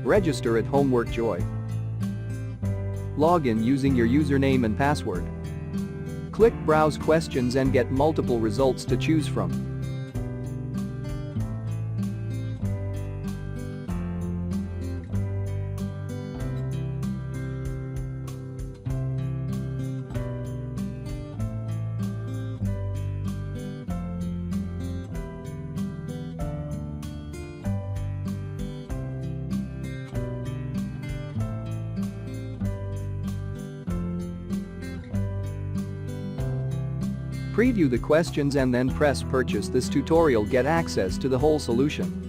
Register at Homework Joy. Log in using your username and password. Click Browse Questions and get multiple results to choose from. Preview the questions and then press Purchase. This tutorial get access to the whole solution.